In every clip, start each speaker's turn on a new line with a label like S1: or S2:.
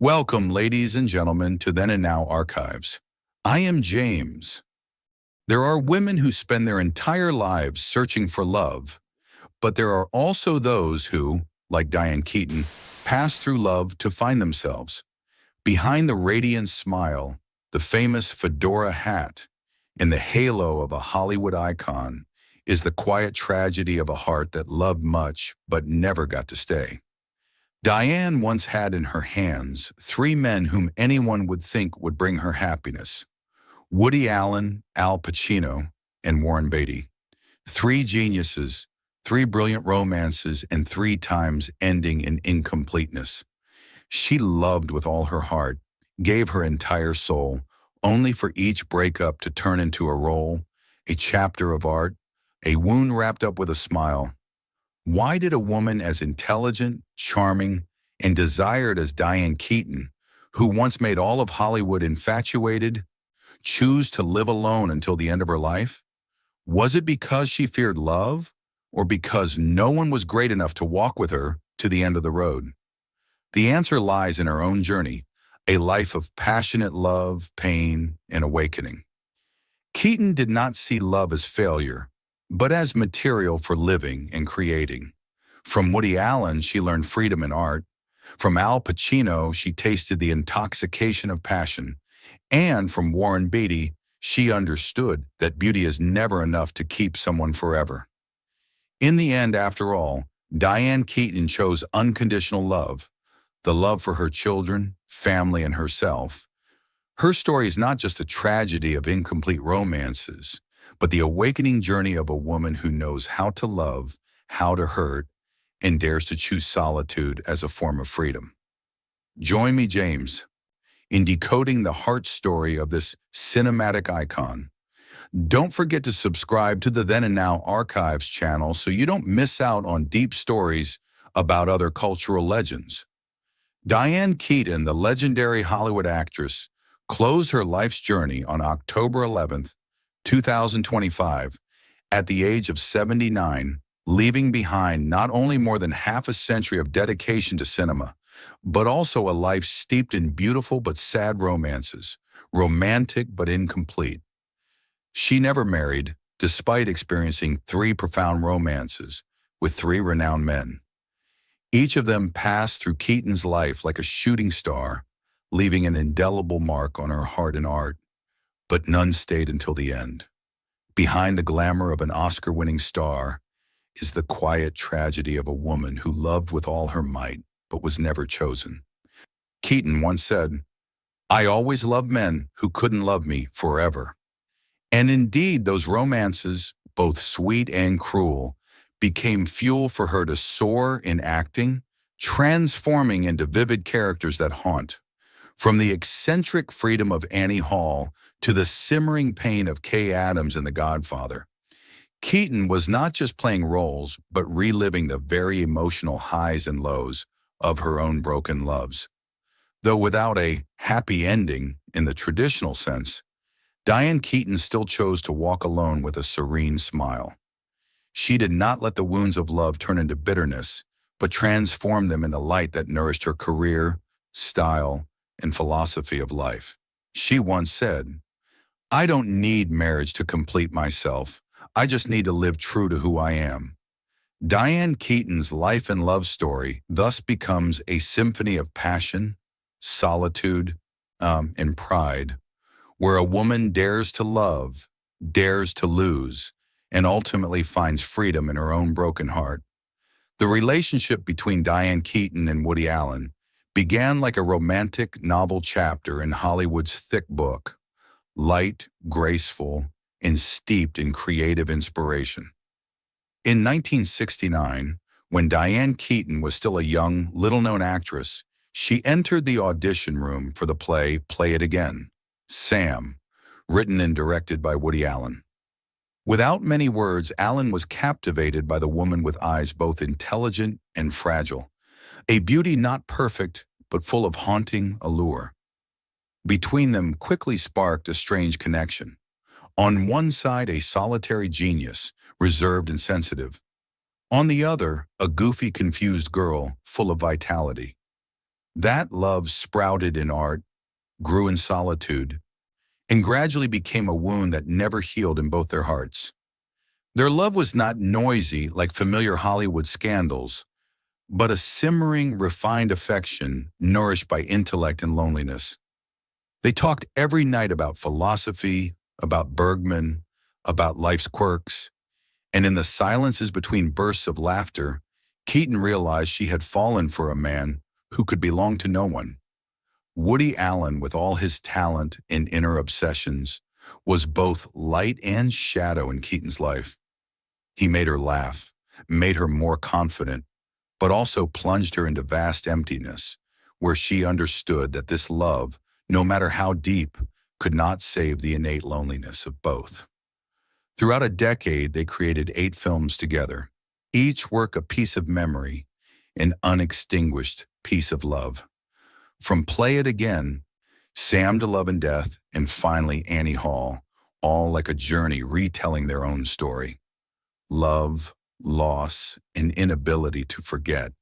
S1: Welcome, ladies and gentlemen, to Then and Now Archives. I am James. There are women who spend their entire lives searching for love, but there are also those who, like Diane Keaton, pass through love to find themselves. Behind the radiant smile, the famous fedora hat, and the halo of a Hollywood icon is the quiet tragedy of a heart that loved much but never got to stay. Diane once had in her hands three men whom anyone would think would bring her happiness: Woody Allen, Al Pacino, and Warren Beatty. Three geniuses, three brilliant romances, and three times ending in incompleteness. She loved with all her heart, gave her entire soul, only for each breakup to turn into a role, a chapter of art, a wound wrapped up with a smile. Why did a woman as intelligent, charming, and desired as Diane Keaton, who once made all of Hollywood infatuated, choose to live alone until the end of her life? Was it because she feared love, or because no one was great enough to walk with her to the end of the road? The answer lies in her own journey, a life of passionate love, pain, and awakening. Keaton did not see love as failure, but as material for living and creating. From Woody Allen, she learned freedom in art. From Al Pacino, she tasted the intoxication of passion. And from Warren Beatty, she understood that beauty is never enough to keep someone forever. In the end, after all, Diane Keaton chose unconditional love, the love for her children, family, and herself. Her story is not just a tragedy of incomplete romances, but the awakening journey of a woman who knows how to love, how to hurt, and dares to choose solitude as a form of freedom. Join me, James, in decoding the heart story of this cinematic icon. Don't forget to subscribe to the Then and Now Archives channel so you don't miss out on deep stories about other cultural legends. Diane Keaton, the legendary Hollywood actress, closed her life's journey on October 11th, 2025, at the age of 79, leaving behind not only more than half a century of dedication to cinema, but also a life steeped in beautiful but sad romances, romantic but incomplete. She never married, despite experiencing three profound romances with three renowned men. Each of them passed through Keaton's life like a shooting star, leaving an indelible mark on her heart and art, but none stayed until the end. Behind the glamour of an Oscar-winning star is the quiet tragedy of a woman who loved with all her might, but was never chosen. Keaton once said, "I always loved men who couldn't love me forever." And indeed, those romances, both sweet and cruel, became fuel for her to soar in acting, transforming into vivid characters that haunt. From the eccentric freedom of Annie Hall to the simmering pain of Kay Adams in The Godfather, Keaton was not just playing roles, but reliving the very emotional highs and lows of her own broken loves. Though without a happy ending in the traditional sense, Diane Keaton still chose to walk alone with a serene smile. She did not let the wounds of love turn into bitterness, but transformed them into light that nourished her career, style, and philosophy of life. She once said, "I don't need marriage to complete myself. I just need to live true to who I am." Diane Keaton's life and love story thus becomes a symphony of passion, solitude, and pride, where a woman dares to love, dares to lose, and ultimately finds freedom in her own broken heart. The relationship between Diane Keaton and Woody Allen began like a romantic novel chapter in Hollywood's thick book, light, graceful, and steeped in creative inspiration. In 1969, when Diane Keaton was still a young, little-known actress, she entered the audition room for the play Play It Again, Sam, written and directed by Woody Allen. Without many words, Allen was captivated by the woman with eyes both intelligent and fragile, a beauty not perfect, but full of haunting allure. Between them quickly sparked a strange connection. On one side, a solitary genius, reserved and sensitive. On the other, a goofy, confused girl, full of vitality. That love sprouted in art, grew in solitude, and gradually became a wound that never healed in both their hearts. Their love was not noisy like familiar Hollywood scandals, but a simmering, refined affection nourished by intellect and loneliness. They talked every night about philosophy, about Bergman, about life's quirks, and in the silences between bursts of laughter, Keaton realized she had fallen for a man who could belong to no one. Woody Allen, with all his talent and inner obsessions, was both light and shadow in Keaton's life. He made her laugh, made her more confident, but also plunged her into vast emptiness, where she understood that this love, no matter how deep, could not save the innate loneliness of both. Throughout a decade, they created 8 films together, each work a piece of memory, an unextinguished piece of love. From Play It Again, Sam to Love and Death, and finally Annie Hall, all like a journey retelling their own story. Love, loss, and inability to forget.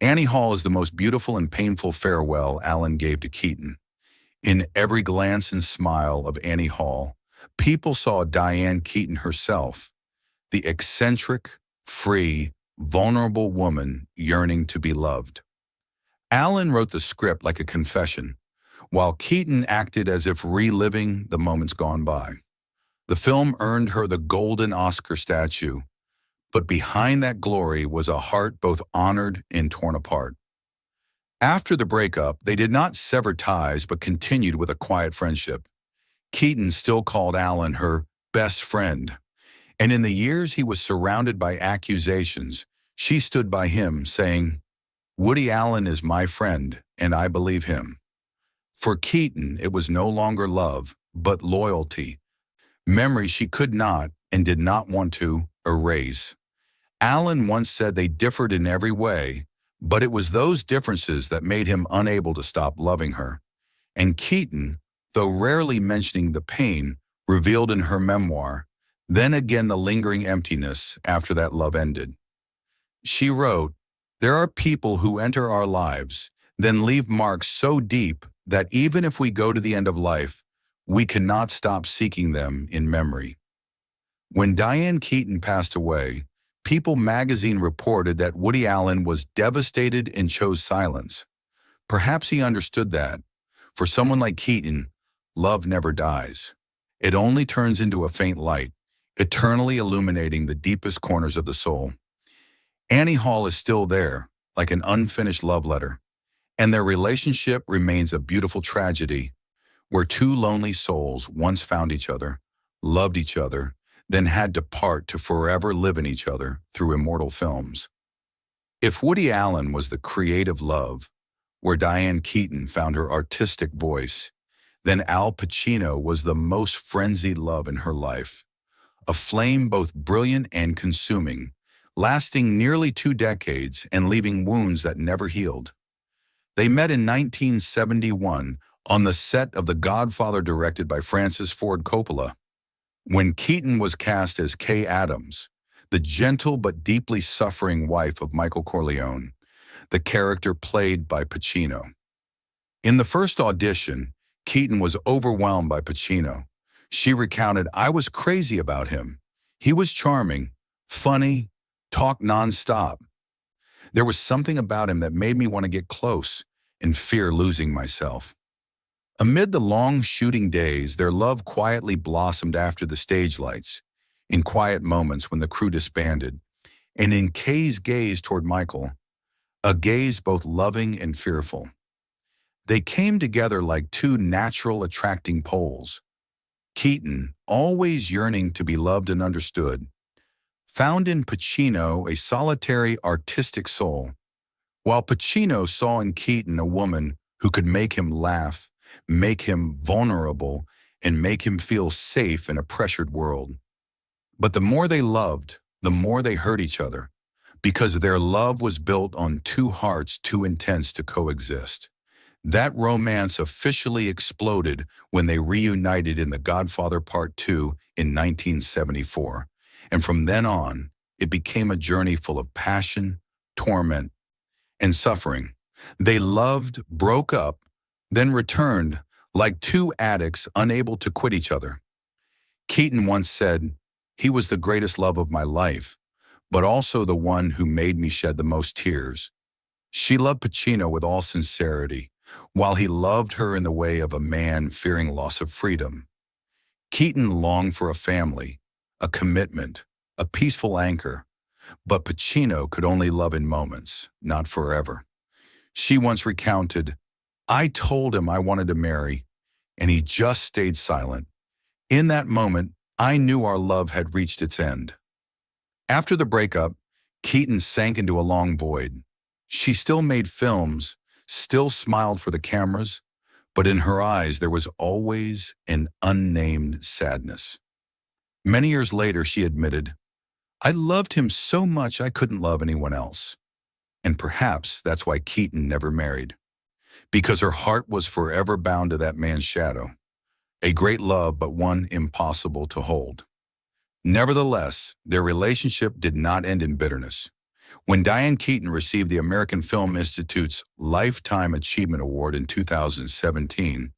S1: Annie Hall is the most beautiful and painful farewell Allen gave to Keaton. In every glance and smile of Annie Hall, people saw Diane Keaton herself, the eccentric, free, vulnerable woman yearning to be loved. Allen wrote the script like a confession, while Keaton acted as if reliving the moments gone by. The film earned her the Golden Oscar statue, but behind that glory was a heart both honored and torn apart. After the breakup, they did not sever ties but continued with a quiet friendship. Keaton still called Allen her best friend, and in the years he was surrounded by accusations, she stood by him, saying, "Woody Allen is my friend, and I believe him." For Keaton, it was no longer love, but loyalty, memory she could not and did not want to erase. Allen once said they differed in every way, but it was those differences that made him unable to stop loving her. And Keaton, though rarely mentioning the pain, revealed in her memoir, then again the lingering emptiness after that love ended. She wrote, "There are people who enter our lives, then leave marks so deep that even if we go to the end of life, we cannot stop seeking them in memory." When Diane Keaton passed away, People magazine reported that Woody Allen was devastated and chose silence. Perhaps he understood that, for someone like Keaton, love never dies. It only turns into a faint light, eternally illuminating the deepest corners of the soul. Annie Hall is still there, like an unfinished love letter, and their relationship remains a beautiful tragedy, where 2 lonely souls once found each other, loved each other, then had to part to forever live in each other through immortal films. If Woody Allen was the creative love, where Diane Keaton found her artistic voice, then Al Pacino was the most frenzied love in her life, a flame both brilliant and consuming, lasting nearly 2 decades and leaving wounds that never healed. They met in 1971 on the set of The Godfather, directed by Francis Ford Coppola. When Keaton was cast as Kay Adams, the gentle but deeply suffering wife of Michael Corleone, the character played by Pacino. In the first audition, Keaton was overwhelmed by Pacino. She recounted, "I was crazy about him. He was charming, funny, talked nonstop. There was something about him that made me want to get close and fear losing myself." Amid the long shooting days, their love quietly blossomed after the stage lights, in quiet moments when the crew disbanded, and in Kay's gaze toward Michael, a gaze both loving and fearful. They came together like 2 natural attracting poles. Keaton, always yearning to be loved and understood, found in Pacino a solitary artistic soul, while Pacino saw in Keaton a woman who could make him laugh, make him vulnerable, and make him feel safe in a pressured world. But the more they loved, the more they hurt each other, because their love was built on 2 hearts too intense to coexist. That romance officially exploded when they reunited in The Godfather Part 2 in 1974, and from then on, it became a journey full of passion, torment, and suffering, They loved, broke up, then returned like two addicts unable to quit each other. Keaton once said, "He was the greatest love of my life, but also the one who made me shed the most tears." She loved Pacino with all sincerity, while he loved her in the way of a man fearing loss of freedom. Keaton longed for a family, a commitment, a peaceful anchor, but Pacino could only love in moments, not forever. She once recounted, "I told him I wanted to marry, and he just stayed silent. In that moment, I knew our love had reached its end." After the breakup, Keaton sank into a long void. She still made films, still smiled for the cameras, but in her eyes there was always an unnamed sadness. Many years later, she admitted, "I loved him so much I couldn't love anyone else." And perhaps that's why Keaton never married, because her heart was forever bound to that man's shadow. A great love, but one impossible to hold. Nevertheless, their relationship did not end in bitterness. When Diane Keaton received the American Film Institute's Lifetime Achievement Award in 2017,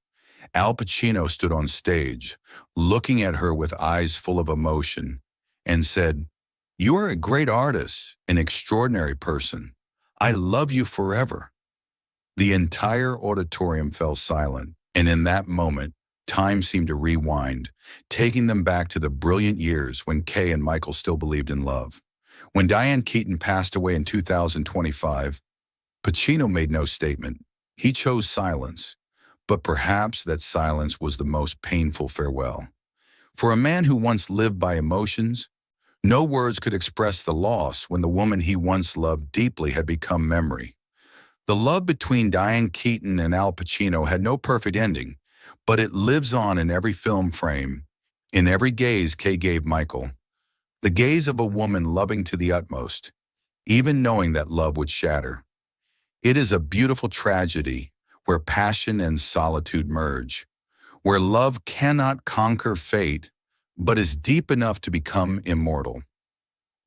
S1: Al Pacino stood on stage, looking at her with eyes full of emotion, and said, "You are a great artist, an extraordinary person. I love you forever." The entire auditorium fell silent, and in that moment, time seemed to rewind, taking them back to the brilliant years when Kay and Michael still believed in love. When Diane Keaton passed away in 2025, Pacino made no statement. He chose silence, but perhaps that silence was the most painful farewell. For a man who once lived by emotions, no words could express the loss when the woman he once loved deeply had become memory. The love between Diane Keaton and Al Pacino had no perfect ending, but it lives on in every film frame, in every gaze Kay gave Michael. The gaze of a woman loving to the utmost, even knowing that love would shatter. It is a beautiful tragedy where passion and solitude merge, where love cannot conquer fate, but is deep enough to become immortal.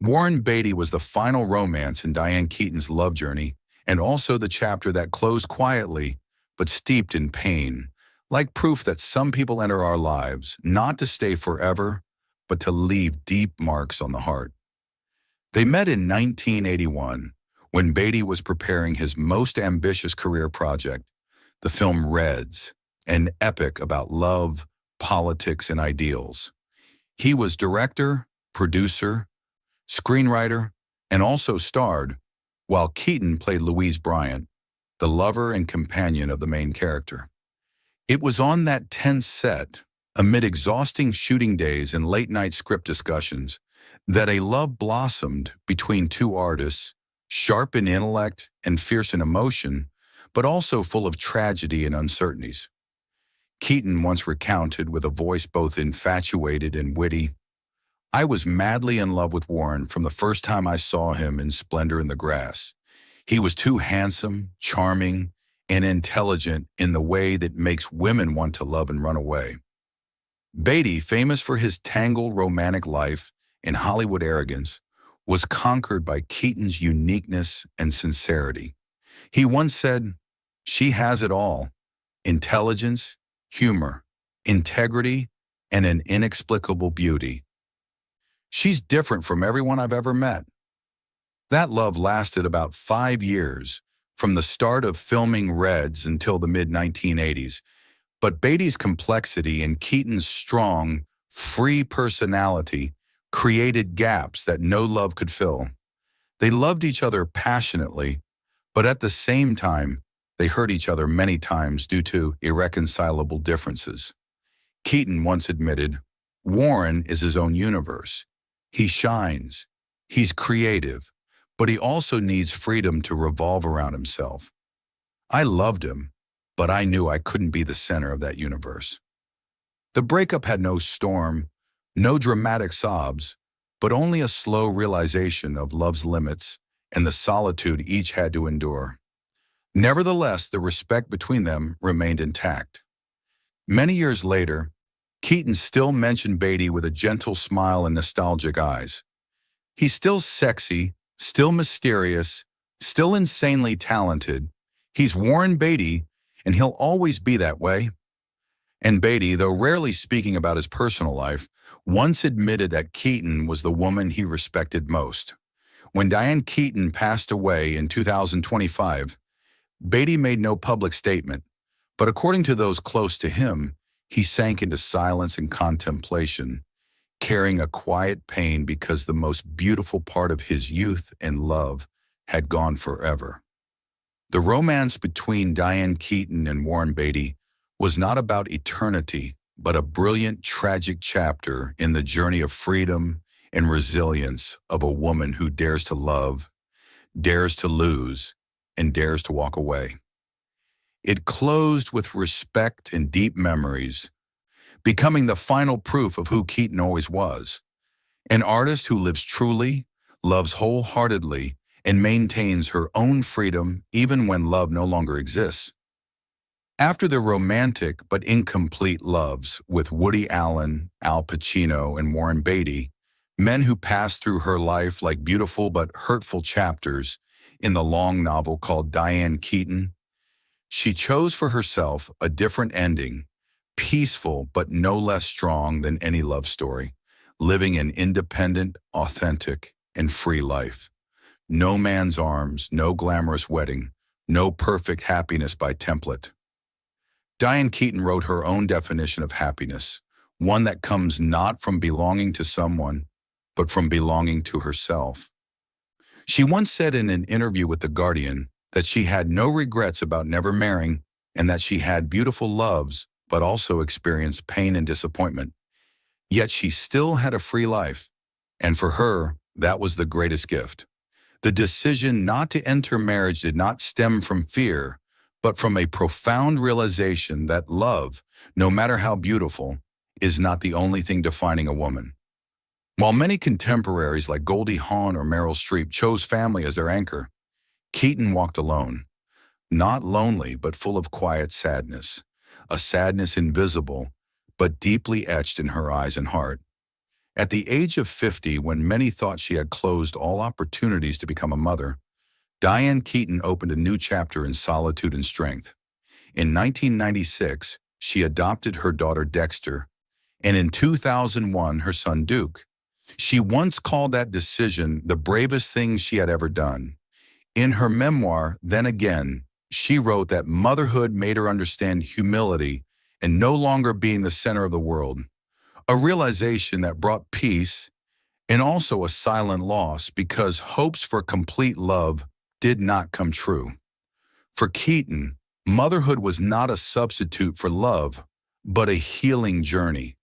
S1: Warren Beatty was the final romance in Diane Keaton's love journey, and also the chapter that closed quietly, but steeped in pain, like proof that some people enter our lives, not to stay forever, but to leave deep marks on the heart. They met in 1981, when Beatty was preparing his most ambitious career project, the film Reds, an epic about love, politics, and ideals. He was director, producer, screenwriter, and also starred, while Keaton played Louise Bryant, the lover and companion of the main character. It was on that tense set, amid exhausting shooting days and late-night script discussions, that a love blossomed between two artists, sharp in intellect and fierce in emotion, but also full of tragedy and uncertainties. Keaton once recounted with a voice both infatuated and witty, "I was madly in love with Warren from the first time I saw him in Splendor in the Grass. He was too handsome, charming, and intelligent in the way that makes women want to love and run away." Beatty, famous for his tangled romantic life and Hollywood arrogance, was conquered by Keaton's uniqueness and sincerity. He once said, "She has it all: intelligence, humor, integrity, and an inexplicable beauty. She's different from everyone I've ever met." That love lasted about 5 years, from the start of filming Reds until the mid-1980s. But Beatty's complexity and Keaton's strong, free personality created gaps that no love could fill. They loved each other passionately, but at the same time, they hurt each other many times due to irreconcilable differences. Keaton once admitted, "Warren is his own universe. He shines, he's creative, but he also needs freedom to revolve around himself. I loved him, but I knew I couldn't be the center of that universe." The breakup had no storm, no dramatic sobs, but only a slow realization of love's limits and the solitude each had to endure. Nevertheless, the respect between them remained intact. Many years later, Keaton still mentioned Beatty with a gentle smile and nostalgic eyes. "He's still sexy, still mysterious, still insanely talented. He's Warren Beatty, and he'll always be that way. And Beatty, though rarely speaking about his personal life, once admitted that Keaton was the woman he respected most. When Diane Keaton passed away in 2025, Beatty made no public statement, but according to those close to him, he sank into silence and contemplation, carrying a quiet pain because the most beautiful part of his youth and love had gone forever. The romance between Diane Keaton and Warren Beatty was not about eternity, but a brilliant, tragic chapter in the journey of freedom and resilience of a woman who dares to love, dares to lose, and dares to walk away. It closed with respect and deep memories, becoming the final proof of who Keaton always was, an artist who lives truly, loves wholeheartedly, and maintains her own freedom even when love no longer exists. After the romantic but incomplete loves with Woody Allen, Al Pacino, and Warren Beatty, men who passed through her life like beautiful but hurtful chapters in the long novel called Diane Keaton, she chose for herself a different ending, peaceful but no less strong than any love story, living an independent, authentic, and free life. No man's arms, no glamorous wedding, no perfect happiness by template. Diane Keaton wrote her own definition of happiness, one that comes not from belonging to someone, but from belonging to herself. She once said in an interview with The Guardian that she had no regrets about never marrying and that she had beautiful loves, but also experienced pain and disappointment. Yet she still had a free life, and for her, that was the greatest gift. The decision not to enter marriage did not stem from fear, but from a profound realization that love, no matter how beautiful, is not the only thing defining a woman. While many contemporaries like Goldie Hawn or Meryl Streep chose family as their anchor, Keaton walked alone, not lonely but full of quiet sadness, a sadness invisible but deeply etched in her eyes and heart. At the age of 50, when many thought she had closed all opportunities to become a mother, Diane Keaton opened a new chapter in solitude and strength. In 1996, she adopted her daughter Dexter, and in 2001, her son Duke. She once called that decision the bravest thing she had ever done. In her memoir, Then Again, she wrote that motherhood made her understand humility and no longer being the center of the world, a realization that brought peace and also a silent loss because hopes for complete love did not come true. For Keaton, motherhood was not a substitute for love, but a healing journey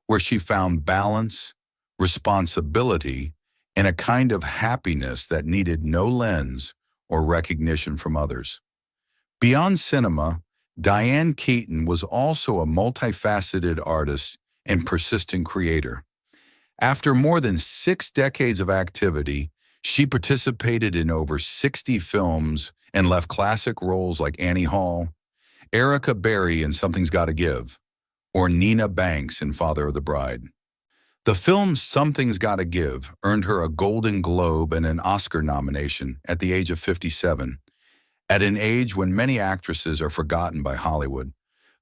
S1: where she found balance, responsibility, and a kind of happiness that needed no lens or recognition from others. Beyond cinema, Diane Keaton was also a multifaceted artist and persistent creator. After more than 6 decades of activity, she participated in over 60 films and left classic roles like Annie Hall, Erica Berry in Something's Gotta Give, or Nina Banks in Father of the Bride. The film Something's Gotta Give earned her a Golden Globe and an Oscar nomination at the age of 57, at an age when many actresses are forgotten by Hollywood.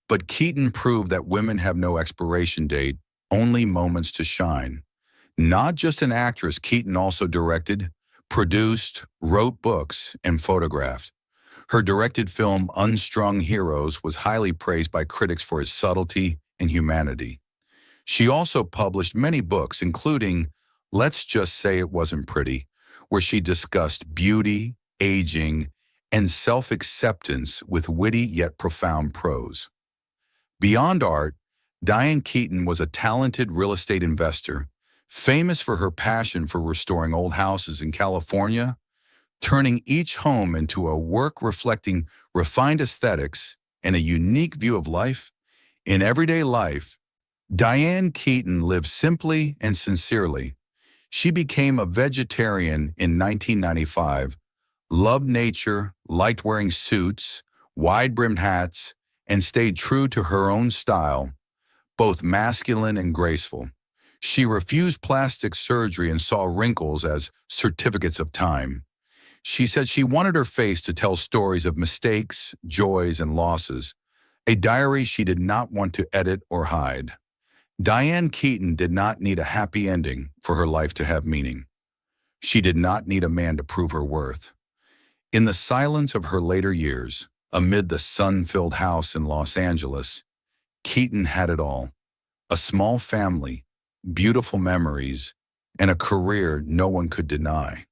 S1: But Keaton proved that women have no expiration date, only moments to shine. Not just an actress, Keaton also directed, produced, wrote books, and photographed. Her directed film Unstrung Heroes was highly praised by critics for its subtlety and humanity. She also published many books, including Let's Just Say It Wasn't Pretty, where she discussed beauty, aging, and self-acceptance with witty yet profound prose. Beyond art, Diane Keaton was a talented real estate investor, famous for her passion for restoring old houses in California, turning each home into a work reflecting refined aesthetics and a unique view of life. In everyday life, Diane Keaton lived simply and sincerely. She became a vegetarian in 1995, loved nature, liked wearing suits, wide-brimmed hats, and stayed true to her own style, both masculine and graceful. She refused plastic surgery and saw wrinkles as certificates of time. She said she wanted her face to tell stories of mistakes, joys, and losses, a diary she did not want to edit or hide. Diane Keaton did not need a happy ending for her life to have meaning. She did not need a man to prove her worth. In the silence of her later years, amid the sun-filled house in Los Angeles, Keaton had it all: a small family, beautiful memories, and a career no one could deny.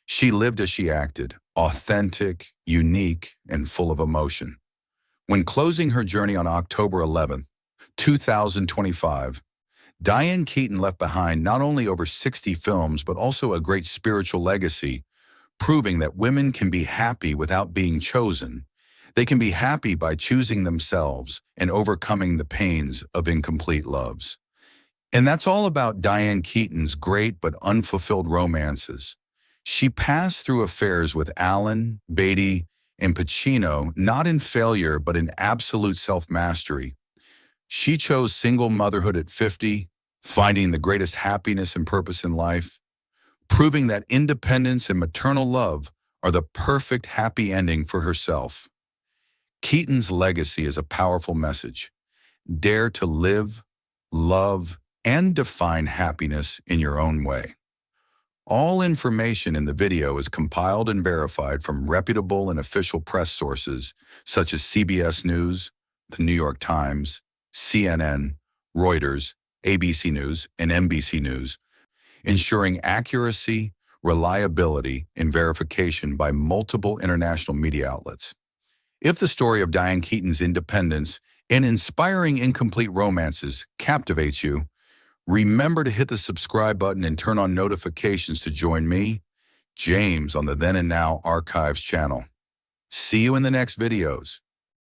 S1: She lived as she acted, authentic, unique, and full of emotion. When closing her journey on October 11th, 2025, Diane Keaton left behind not only over 60 films but also a great spiritual legacy, proving that women can be happy without being chosen. They can be happy by choosing themselves and overcoming the pains of incomplete loves. And that's all about Diane Keaton's great but unfulfilled romances. She passed through affairs with Allen, Beatty, and Pacino, not in failure but in absolute self-mastery. She chose single motherhood at 50, finding the greatest happiness and purpose in life, proving that independence and maternal love are the perfect happy ending for herself. Keaton's legacy is a powerful message. Dare to live, love, and define happiness in your own way. All information in the video is compiled and verified from reputable and official press sources such as CBS News, the New York Times, CNN, Reuters, ABC News, and NBC News, ensuring accuracy, reliability, and verification by multiple international media outlets. If the story of Diane Keaton's independence and inspiring incomplete romances captivates you, remember to hit the subscribe button and turn on notifications to join me, James, on the Then and Now Archives channel. See you in the next videos.